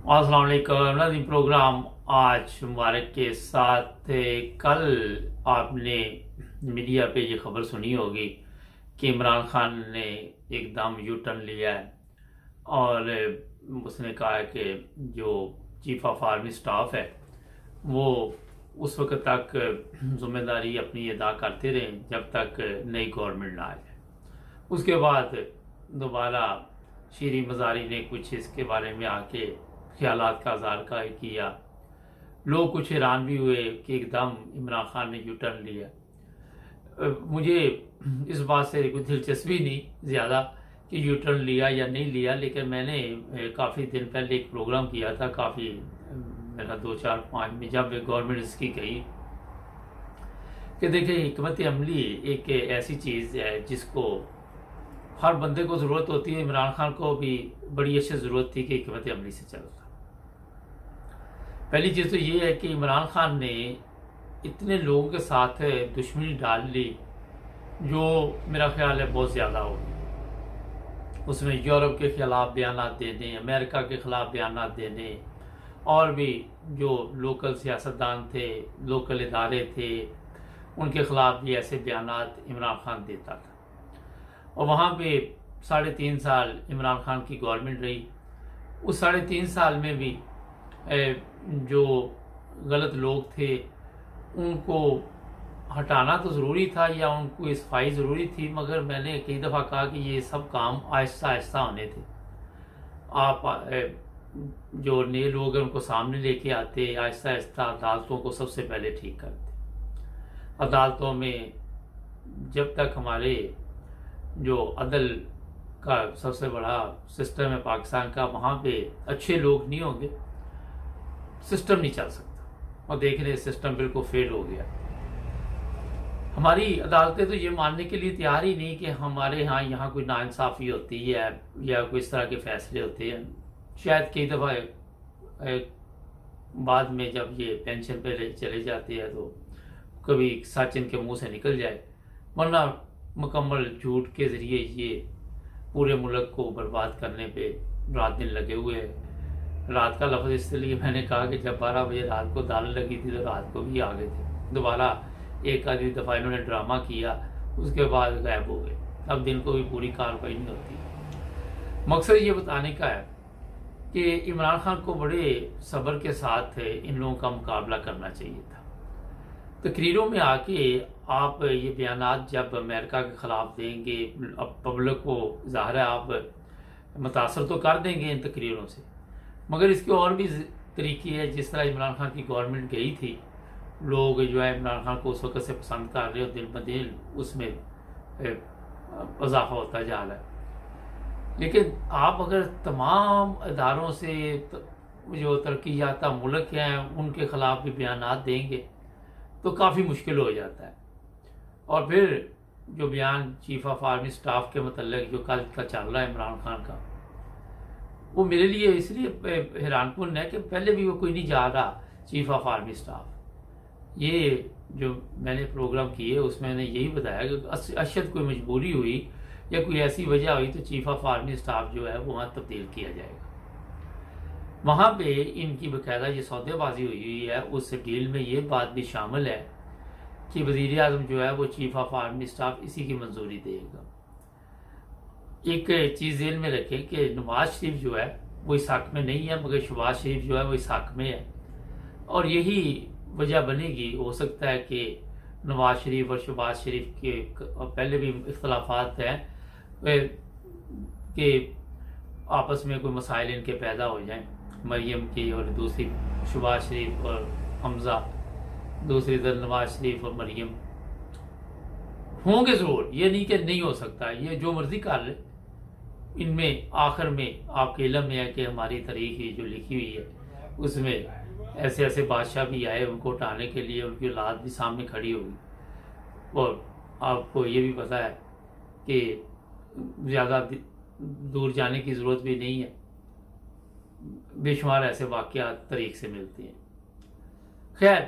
अस्सलाम वालेकुम नाज़रीन। प्रोग्राम आज मुबारक के साथ कल आपने मीडिया पे ये खबर सुनी होगी कि इमरान खान ने एकदम यू टर्न लिया है और उसने कहा है कि जो चीफ ऑफ आर्मी स्टाफ है वो उस वक्त तक जिम्मेदारी अपनी अदा करते रहे जब तक नई गवर्नमेंट ना आ जाए। उसके बाद दोबारा शीरी मज़ारी ने कुछ इसके बारे में आके ख्यालात का इज़हार किया। लोग कुछ हैरान भी हुए कि एकदम इमरान खान ने यू टर्न लिया। मुझे इस बात से कोई दिलचस्पी नहीं ज़्यादा कि यू टर्न लिया या नहीं लिया, लेकिन मैंने काफ़ी दिन पहले एक प्रोग्राम किया था, काफ़ी मेरा 2004-05 में, जब गवर्नमेंट इसकी गई कि देखिए हिकमत अमली एक ऐसी चीज़ है जिसको हर बंदे को ज़रूरत होती है। इमरान खान को भी बड़ी अच्छी ज़रूरत थी कि हिकमत अमली से चलता। पहली चीज़ तो ये है कि इमरान खान ने इतने लोगों के साथ दुश्मनी डाल ली जो मेरा ख्याल है बहुत ज़्यादा हो गई। उसमें यूरोप के ख़िलाफ़ बयान देने, अमेरिका के ख़िलाफ़ बयान देने, और भी जो लोकल सियासतदान थे, लोकल इदारे थे, उनके ख़िलाफ़ भी ऐसे बयान इमरान खान देता था। और वहाँ पे 3.5 साल इमरान खान की गवर्नमेंट रही। उस 3.5 साल में भी जो गलत लोग थे उनको हटाना तो ज़रूरी था या उनको सफाई ज़रूरी थी, मगर मैंने कई दफ़ा कहा कि ये सब काम आहिस्ता आहिस्ता होने थे। आप जो नए लोग हैं उनको सामने लेके आते, आहिस्ता आहिस्ता अदालतों को सबसे पहले ठीक करते। अदालतों में जब तक हमारे जो अदल का सबसे बड़ा सिस्टम है पाकिस्तान का, वहाँ पे अच्छे लोग नहीं होंगे, सिस्टम नहीं चल सकता। और देख रहे सिस्टम बिल्कुल फेल हो गया। हमारी अदालतें तो ये मानने के लिए तैयार ही नहीं कि हमारे यहाँ कोई नाइंसाफ़ी होती है या कोई इस तरह के फैसले होते हैं। शायद कई दफ़ा बाद में जब ये पेंशन पे चले जाते हैं तो कभी सच इनके मुंह से निकल जाए, वरना मुकम्मल झूठ के ज़रिए ये पूरे मुल्क को बर्बाद करने पे रात दिन लगे हुए हैं। रात का लफ्ज़ इसलिए मैंने कहा कि जब 12 बजे रात को दाल लगी थी तो रात को भी आ गए थे। दोबारा एक आधी दफ़ा इन्होंने ड्रामा किया, उसके बाद गायब हो गए। अब दिन को भी पूरी कार्रवाई नहीं होती। मकसद ये बताने का है कि इमरान खान को बड़े सब्र के साथ इन लोगों का मुकाबला करना चाहिए था। तकरीरों में आके आप ये बयानात जब अमेरिका के ख़िलाफ़ देंगे, अब पब्लिक को ज़ाहिर है आप मुतासर तो कर देंगे इन तकरीरों से, मगर इसके और भी तरीके है। जिस तरह इमरान खान की गवर्नमेंट गई थी, लोग जो है इमरान खान को उस वक्त से पसंद कर रहे हो, दिन ब दिन उसमें इजाफा होता जा रहा है। लेकिन आप अगर तमाम इदारों से जो तरक्की याफ्ता मुल्क हैं उनके ख़िलाफ़ भी बयान देंगे तो काफ़ी मुश्किल हो जाता है। और फिर जो बयान चीफ ऑफ आर्मी स्टाफ के मतलब जो कल का चल रहा है इमरान खान का, वो मेरे लिए इसलिए हैरानकुन है कि पहले भी वो कोई नहीं जा रहा चीफ ऑफ आर्मी स्टाफ। ये जो मैंने प्रोग्राम किए उसमें मैंने यही बताया कि अशद कोई मजबूरी हुई या कोई ऐसी वजह हुई तो चीफ ऑफ आर्मी स्टाफ जो है वो वहाँ तब्दील किया जाएगा। वहाँ पे इनकी बाकायदा ये सौदेबाजी हुई है। उस डील में ये बात भी शामिल है कि वज़ीर आज़म जो है वो चीफ ऑफ आर्मी स्टाफ इसी की मंजूरी देगा। एक चीज़ जेल में रखें कि नवाज शरीफ जो है वो इस हक में नहीं है, मगर शहबाज शरीफ जो है वो इस हक में है। और यही वजह बनेगी, हो सकता है कि नवाज शरीफ और शहबाज शरीफ के पहले भी इख्तलाफात हैं कि आपस में कोई मसाइल इनके पैदा हो जाएं, मरियम की और दूसरी शहबाज शरीफ और हमज़ा, दूसरी तरफ नवाज शरीफ और मरियम होंगे ज़रूर। ये नहीं कि नहीं हो सकता, ये जो मर्जी कर ले। इनमें आखिर में आपके इल्म में है कि हमारी तारीख जो लिखी हुई है उसमें ऐसे ऐसे बादशाह भी आए उनको हटाने के लिए, उनकी औलाद भी सामने खड़ी होगी। और आपको ये भी पता है कि ज़्यादा दूर जाने की ज़रूरत भी नहीं है, बेशुमार ऐसे वाक़यात तारीख से मिलते हैं। खैर,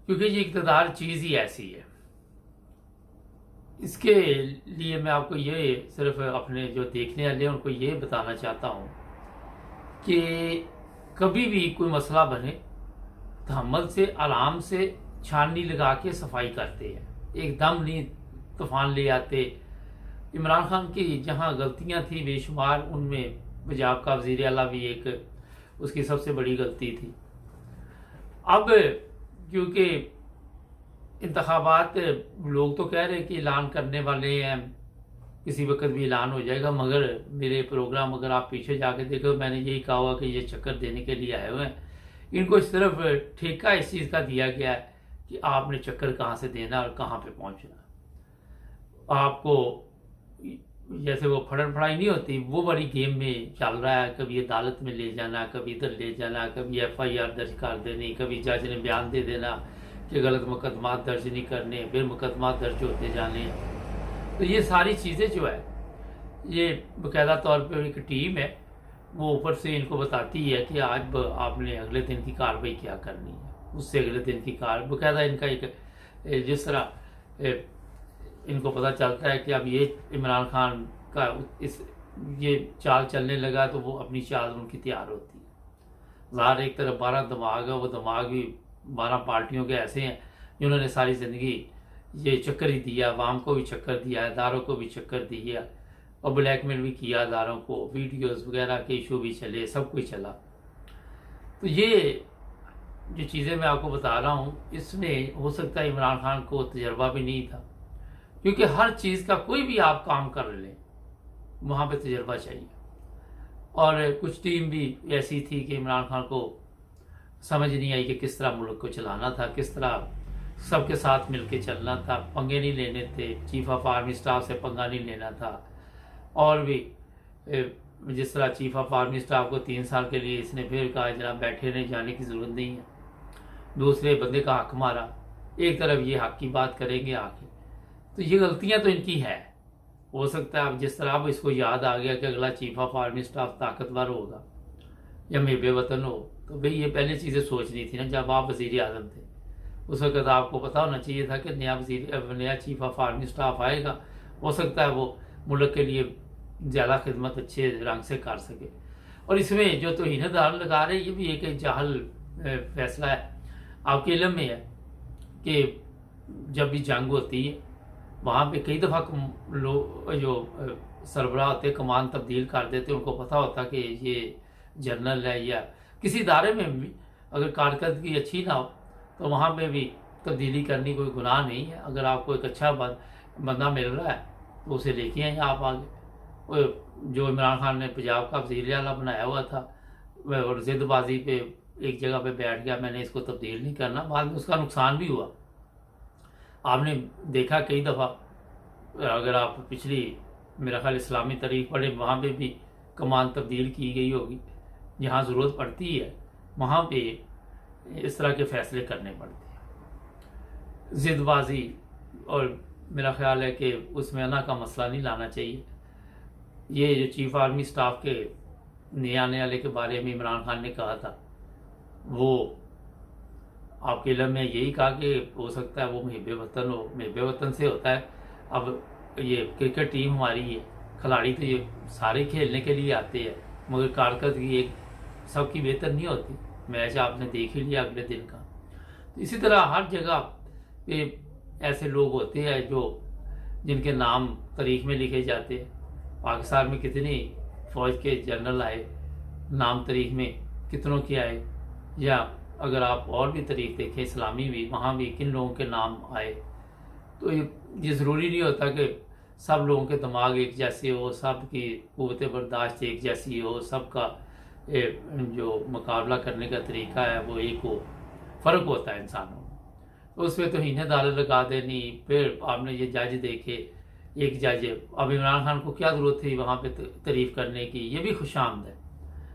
क्योंकि ये इक़्तिदार चीज़ ही ऐसी है, इसके लिए मैं आपको ये सिर्फ अपने जो देखने वाले हैं उनको ये बताना चाहता हूँ कि कभी भी कोई मसला बने तहम्मुल से, आराम से छाननी लगा के सफाई करते हैं, एकदम नहीं तूफान ले आते। इमरान खान की जहाँ गलतियाँ थी बेशुमार, उनमें पंजाब का वज़ीर आला भी एक उसकी सबसे बड़ी गलती थी। अब क्योंकि इंतखाबात लोग तो कह रहे हैं कि ऐलान करने वाले हैं, किसी वक्त भी ऐलान हो जाएगा, मगर मेरे प्रोग्राम अगर आप पीछे जाके देखो, मैंने यही कहा हुआ कि ये चक्कर देने के लिए आए हुए हैं। इनको सिर्फ ठेका इस चीज़ का दिया गया है कि आपने चक्कर कहाँ से देना और कहाँ पे पहुँचना। आपको जैसे वो फड़न फड़ाई नहीं होती, वो बड़ी गेम में चल रहा है। कभी अदालत में ले जाना, कभी इधर ले जाना, कभी FIR दर्ज कर देनी, कभी जज ने बयान दे देना कि गलत मुकदमा दर्ज नहीं करने, फिर मुकदमा दर्ज होते जाने। तो ये सारी चीज़ें जो है, ये बाकायदा तौर पर एक टीम है, वो ऊपर से इनको बताती है कि आज आपने अगले दिन की कार्रवाई क्या करनी है, उससे अगले दिन की बाकायदा इनका एक जिस तरह इनको पता चलता है कि अब ये इमरान खान का ये चाल चलने लगा, तो वो अपनी चाल उनकी तैयार होती है। ज़ाहिर एक तरफ 12 दिमाग है, वो दिमाग भी 12 पार्टियों के ऐसे हैं जिन्होंने सारी ज़िंदगी ये चक्कर ही दिया, अवाम को भी चक्कर दिया, इदारों को भी चक्कर दिया और ब्लैकमेल भी किया इदारों को, वीडियोज़ वगैरह के इशू भी चले, सब कुछ चला। तो ये जो चीज़ें मैं आपको बता रहा हूँ, इसमें हो सकता है इमरान खान को तजर्बा भी नहीं था, क्योंकि हर चीज़ का कोई भी आप काम कर लें वहाँ पे तजर्बा चाहिए। और कुछ टीम भी ऐसी थी कि इमरान खान को समझ नहीं आई कि किस तरह मुल्क को चलाना था, किस तरह सबके साथ मिलके चलना था, पंगे नहीं लेने थे, चीफ ऑफ आर्मी स्टाफ से पंगा नहीं लेना था। और भी जिस तरह चीफ ऑफ आर्मी स्टाफ को 3 साल के लिए इसने फिर कहा जनाब बैठे नहीं, जाने की ज़रूरत नहीं है, दूसरे बंदे का हक मारा, एक तरफ ये हक की बात करेंगे आके। तो ये गलतियां तो इनकी है। हो सकता है अब जिस तरह अब इसको याद आ गया कि अगला चीफ ऑफ आर्मी स्टाफ ताकतवर होगा या महबे वतन हो, तो भाई ये पहले चीज़ें सोचनी थी ना। जब आप वज़ीर आज़म थे उस वक्त आपको पता होना चाहिए था कि नया चीफ ऑफ आर्मी स्टाफ आएगा, हो सकता है वो मुल्क के लिए ज़्यादा खिदमत अच्छे रंग से कर सके। और इसमें जो तौहीन-ए-दार लगा रहे, ये भी एक जाहल फैसला है। आपके इल्म में है कि जब भी जंग होती है वहाँ पे कई दफ़ा लोग जो सरबराह होते कमान तब्दील कर देते, उनको पता होता कि ये जनरल है, या किसी इदारे में भी अगर कारकर्दगी अच्छी ना हो तो वहाँ पे भी तब्दीली करनी कोई गुनाह नहीं है। अगर आपको एक अच्छा बंदा मिल रहा है तो उसे लेके आए आप आगे। जो इमरान खान ने पंजाब का वज़ीर आला बनाया हुआ था, और ज़िदबाजी पे एक जगह पे बैठ गया, मैंने इसको तब्दील नहीं करना, बाद में उसका नुकसान भी हुआ। आपने देखा कई दफ़ा, अगर आप पिछली मेरा ख्याल इस्लामी तारीख पढ़े, वहाँ पे भी कमान तब्दील की गई होगी। जहाँ ज़रूरत पड़ती है वहाँ पे इस तरह के फ़ैसले करने पड़ते हैं। ज़िदबाजी और मेरा ख्याल है कि उसमें अना का मसला नहीं लाना चाहिए। ये जो चीफ आर्मी स्टाफ के नए आने वाले के बारे में इमरान खान ने कहा था, वो आपके इल्म में यही कहा कि हो सकता है वो महबे वतन हो, महबे वतन से होता है। अब ये क्रिकेट टीम हमारी है, खिलाड़ी तो ये सारे खेलने के लिए आते हैं, मगर कारकर्दगी एक सबकी बेहतर नहीं होती। मैच आपने देख ही लिया अगले दिन का। तो इसी तरह हर जगह पे ऐसे लोग होते हैं जो जिनके नाम तारीख में लिखे जाते हैं। पाकिस्तान में कितनी फ़ौज के जनरल आए, नाम तारीख में कितनों के आए, या अगर आप और भी तारीख देखें इस्लामी भी, वहाँ भी किन लोगों के नाम आए। तो ये ज़रूरी नहीं होता कि सब लोगों के दिमाग एक जैसे हो, सब की क़ुव्वत बर्दाश्त एक जैसी हो, सबका जो मुकाबला करने का तरीका है वो एक हो, फ़र्क होता है इंसानों में। तो उसमें तौहीन-ए-दार लगा देनी। फिर आपने ये जज देखे, एक जज, अब इमरान खान को क्या ज़रूरत थी वहाँ पे तारीफ़ करने की, ये भी खुशामद है।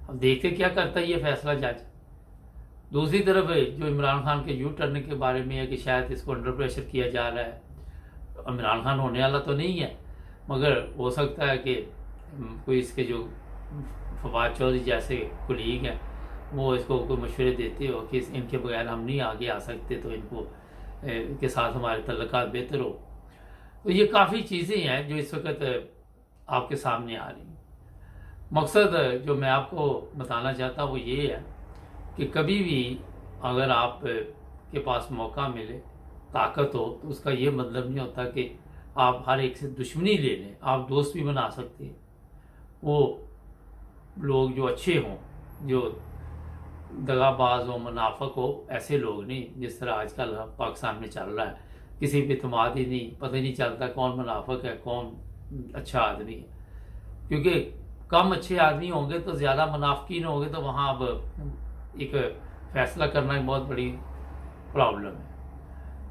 अब देखते क्या करता है ये फैसला जज। दूसरी तरफ जो इमरान खान के यू टर्न के बारे में है कि शायद इसको अंडर प्रेशर किया जा रहा है। इमरान खान होने वाला तो नहीं है, मगर हो सकता है कि कोई इसके जो फवाद चौधरी जैसे कुलीग हैं वो इसको कोई मशवरे देते हो कि इनके बगैर हम नहीं आगे आ सकते, तो इनको के साथ हमारे तल्लुकात बेहतर हो। तो ये काफ़ी चीज़ें हैं जो इस वक्त आपके सामने आ रही हैं। मकसद जो मैं आपको बताना चाहता हूँ वो ये है कि कभी भी अगर आप के पास मौका मिले, ताकत हो, तो उसका ये मतलब नहीं होता कि आप हर एक से दुश्मनी ले लें। आप दोस्त भी बना सकते हैं। वो लोग जो अच्छे हों, जो दगाबाज हो, मुनाफिक हो, ऐसे लोग नहीं जिस तरह आजकल पाकिस्तान में चल रहा है। किसी पे इत्मीनाद ही नहीं, पता ही नहीं चलता कौन मुनाफिक है कौन अच्छा आदमी है। क्योंकि कम अच्छे आदमी होंगे तो ज़्यादा मुनाफिकीन होंगे, तो वहाँ अब एक फैसला करना एक बहुत बड़ी प्रॉब्लम है।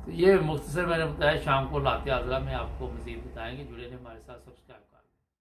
तो ये मुख्तसर मैंने बताया। शाम को लाते आज़रा में आपको मज़ीद बताएंगे। जुड़े रहें हमारे साथ, सब्सक्राइब